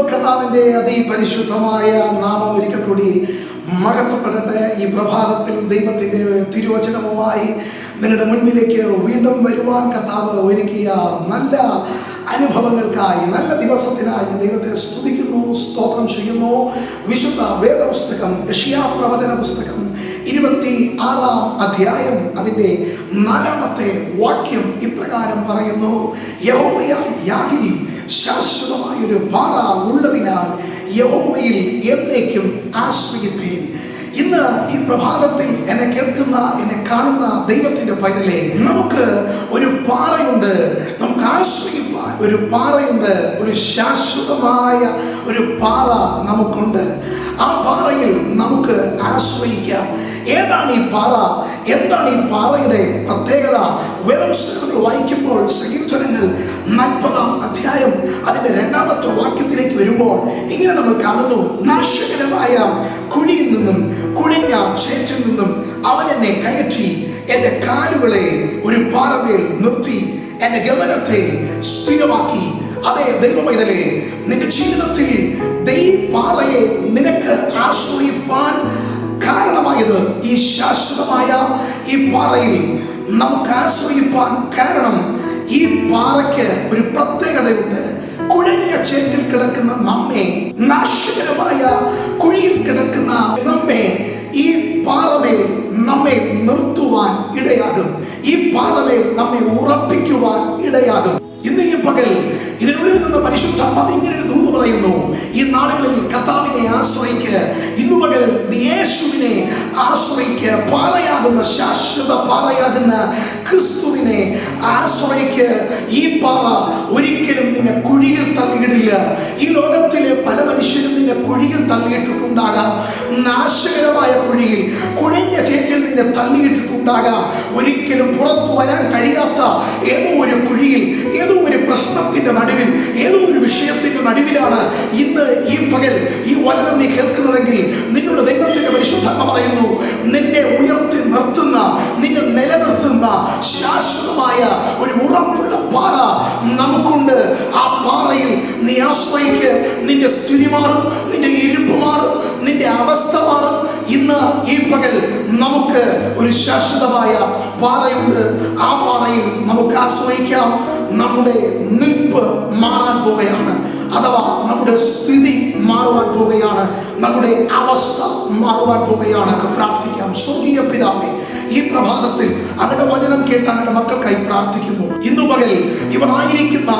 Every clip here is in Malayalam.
കർത്താവിന്റെ അതിപരിശുദ്ധമായ നാമം ഒരിക്കൽ കൂടി മഹത്വപ്പെടട്ടെ. ഈ പ്രഭാതത്തിൽ ദൈവത്തിന്റെ തിരുവചനവുമായി നിങ്ങളുടെ മുൻപിലേക്ക് വീണ്ടും വരുവാൻ കർത്താവ് ഒരുക്കിയ നല്ല അനുഭവങ്ങൾക്കായി, നല്ല ദിവസത്തിനായി ഞാൻ ദൈവത്തെ സ്തുതിക്കുന്നു, സ്തോത്രം ചെയ്യുന്നു. വിശുദ്ധ വേദപുസ്തകം യെശയ്യാ പ്രവചന പുസ്തകം 26-ാം അധ്യായം അതിൻ്റെ 4-ാമത്തെ വാക്യം ഇപ്രകാരം പറയുന്നു: യഹോവയാം യാഹിൽ ശാശ്വതമായൊരു പാറ ഉള്ളതിനാൽ യഹോവയിൽ എന്നേക്കും ആശ്രയിപ്പീൻ. ഇന്ന് ഈ പ്രഭാതത്തിൽ എന്നെ കേൾക്കുന്ന, എന്നെ കാണുന്ന ദൈവത്തിന്റെ പൈതലേ, നമുക്ക് ഒരു പാറയുണ്ട്, നമുക്ക് ആശ്രയിപ്പാൻ ഒരു പാറയുണ്ട്, ഒരു ശാശ്വതമായ ഒരു പാറ നമുക്കുണ്ട്. ആ പാറയിൽ നമുക്ക് ആശ്രയിക്കാം. ഏതാണ് ഈ പാറ? എന്താണ് ഈ പാറയുടെ പ്രത്യേകത? വേദപുസ്തകങ്ങൾ വായിക്കുമ്പോൾ സങ്കീർത്തനങ്ങൾ 40-ാം അധ്യായം അതിന്റെ 2-ാമത്തെ വാക്യത്തിലേക്ക് വരുമ്പോൾ ഇങ്ങനെ നമ്മൾ കാണുന്നു: നാശകരമായ കുഴിയിൽ നിന്നും കുഴിഞ്ഞ ചേറ്റിൽ നിന്നും അവൻ എന്നെ കയറ്റി, എന്റെ കാലുകളെ ഒരു പാറമേൽ നിർത്തി, എന്റെ ഗമനത്തെ സ്ഥിരമാക്കി. അതേ ദൈവമൈതലേ, നിന്റെ ജീവിതത്തിൽ പാറയെ നിനക്ക് ആശ്രയിപ്പാൻ കാരണമായത് ഈ ശാശ്വതമായ ഈ പാറയിൽ നമുക്ക് ആശ്രയിപ്പാൻ കാരണം ഈ പാറയ്ക്ക് ഒരു പ്രത്യേകതയുണ്ട്. കുഴഞ്ഞ ചേറ്റിൽ കിടക്കുന്ന നമ്മെ, നാശകരമായ കുഴിയിൽ കിടക്കുന്ന നമ്മെ ഈ പാറമേൽ നമ്മെ നിർത്തുവാൻ ഇടയാകും. ഈ പാറമേൽ നമ്മെ ഉറപ്പിക്കുവാൻ ഇടയാകും. ഇന്ന് ഈ പകൽ ഇതിനുള്ളിൽ നിന്ന് പരിശുദ്ധാത്മാവ് ഇങ്ങനെ ഒരു ദൂത് പറയുന്നു: ഈ നാളുകളിൽ കർത്താവിനെ ആശ്രയിക്ക്. ഇന്നു പകൽ യേശുവിനെ ആശ്രയിക്ക്. പാറയാകുന്ന, ശാശ്വത പാറയാകുന്ന ക്രിസ്തുവിനെ ആശ്രയിക്ക്. ഈ പാറ ഒരിക്കലും നിന്നെ കുഴിയിൽ തള്ളിയിടില്ല. ഈ ലോകത്തിലെ പല മനുഷ്യരും നിന്നെ കുഴിയിൽ തള്ളിയിട്ടിട്ടുണ്ടാകാം. നാശകരമായ കുഴിയിൽ, കുഴഞ്ഞ ചേറ്റിൽ നിന്നെ തള്ളിയിട്ടിട്ടുണ്ടാകാം. ഒരിക്കലും പുറത്തു വരാൻ കഴിയാത്ത ഏതോ ഒരു കുഴിയിൽ, ഏതോ ഒരു പ്രശ്നത്തിന്റെ നടുവിൽ, ഏതോ ഒരു വിഷയത്തിന്റെ നടുവിലാണ് ഇന്ന് ഈ പകൽ ഈ വചനം നീ കേൾക്കുന്നതെങ്കിൽ നിന്നോട് ദൈവത്തിന്റെ പരിശുദ്ധാത്മ പറയുന്നു: നിന്നെ ഉയർത്തി നിർത്തുന്ന, നിന്നെ നിലനിർത്തുന്ന ശാശ്വതമായ ഒരു ഉറപ്പുള്ള പാറ നമുക്കുണ്ട്. ആ പാറയിൽ നീ ആശ്രയിക്ക്. നിന്റെ സ്ഥിതി മാറും, നിന്റെ ഇരിപ്പ് മാറും, നിന്റെ അവസ്ഥ മാറും. ഇന്ന് ഈ പകൽ നമുക്ക് ഒരു ശാശ്വതമായ പാറയുണ്ട്. ആ പാറയിൽ നമുക്ക് ആശ്രയിക്കാം. നമ്മുടെ നിൽപ്പ് മാറാൻ പോവുകയാണ്, അഥവാ നമ്മുടെ സ്ഥിതി മാറുവാൻ പോവുകയാണ്, നമ്മുടെ അവസ്ഥ മാറുവാൻ പോവുകയാണ്. പ്രാർത്ഥിക്കാം. സ്വർഗീയ പിതാവേ, ഈ പ്രഭാതത്തിൽ അങ്ങയുടെ വചനം കേട്ട് അങ്ങയുടെ മക്കൾക്കായി പ്രാർത്ഥിക്കുന്നു. ഇന്നു പകൽ ഇവർ ആയിരിക്കുന്ന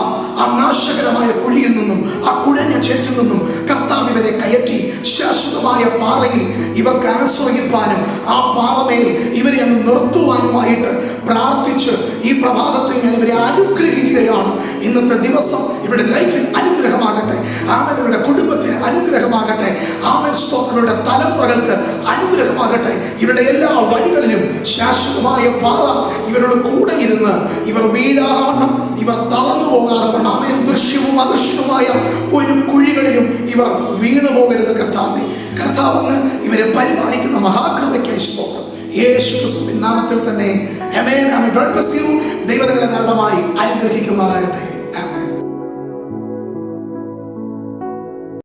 ആ നാശകരമായ കുഴിയിൽ നിന്നും, ആ കുഴഞ്ഞ ചേറ്റിൽ നിന്നും കർത്താവ് ഇവരെ കയറ്റി ശാശ്വതമായ പാറയിൽ ഇവർക്ക് ആശ്രയിപ്പാനും ആ പാറമേൽ ഇവരെ അങ്ങ് നിർത്തുവാനുമായിട്ട് പ്രാർത്ഥിച്ച് ഈ പ്രഭാതത്തിൽ ഞാൻ ഇവരെ അനുഗ്രഹിക്കുകയാണ്. ഇന്നത്തെ ദിവസം ഇവരുടെ ലൈഫിൽ അനുഗ്രഹമാകട്ടെ. ആമൻ. ഇവരുടെ കുടുംബത്തിന് അനുഗ്രഹമാകട്ടെ. ആമൻ. സ്തോത്രങ്ങളുടെ തലമുറകൾക്ക് അനുഗ്രഹമാകട്ടെ. ഇവരുടെ എല്ലാ വഴികളിലും ശാശ്വതമായ പാറ ഇവരുടെ കൂടെ ഇരുന്ന് ഇവർ വീഴാറവണ്ണം, ഇവർ തളർന്നു പോകാറവണ്ണം, ആമേൻ, ദൃശ്യവും അദൃശ്യവുമായ ഒരു കുഴികളിലും ഇവർ വീണു പോകരുത്. കർത്താവ് ഇവരെ പരിപാലിക്കുന്ന മഹാകൃപയ്ക്കായി സ്തോത്രം. യേശു ക്രിസ്തുവിൻ നാമത്തിൽ തന്നെ ആമേൻ. ആമേൻ. ദൈവങ്ങളെ നല്ലമായി അനുഗ്രഹിക്കുമാറാകട്ടെ.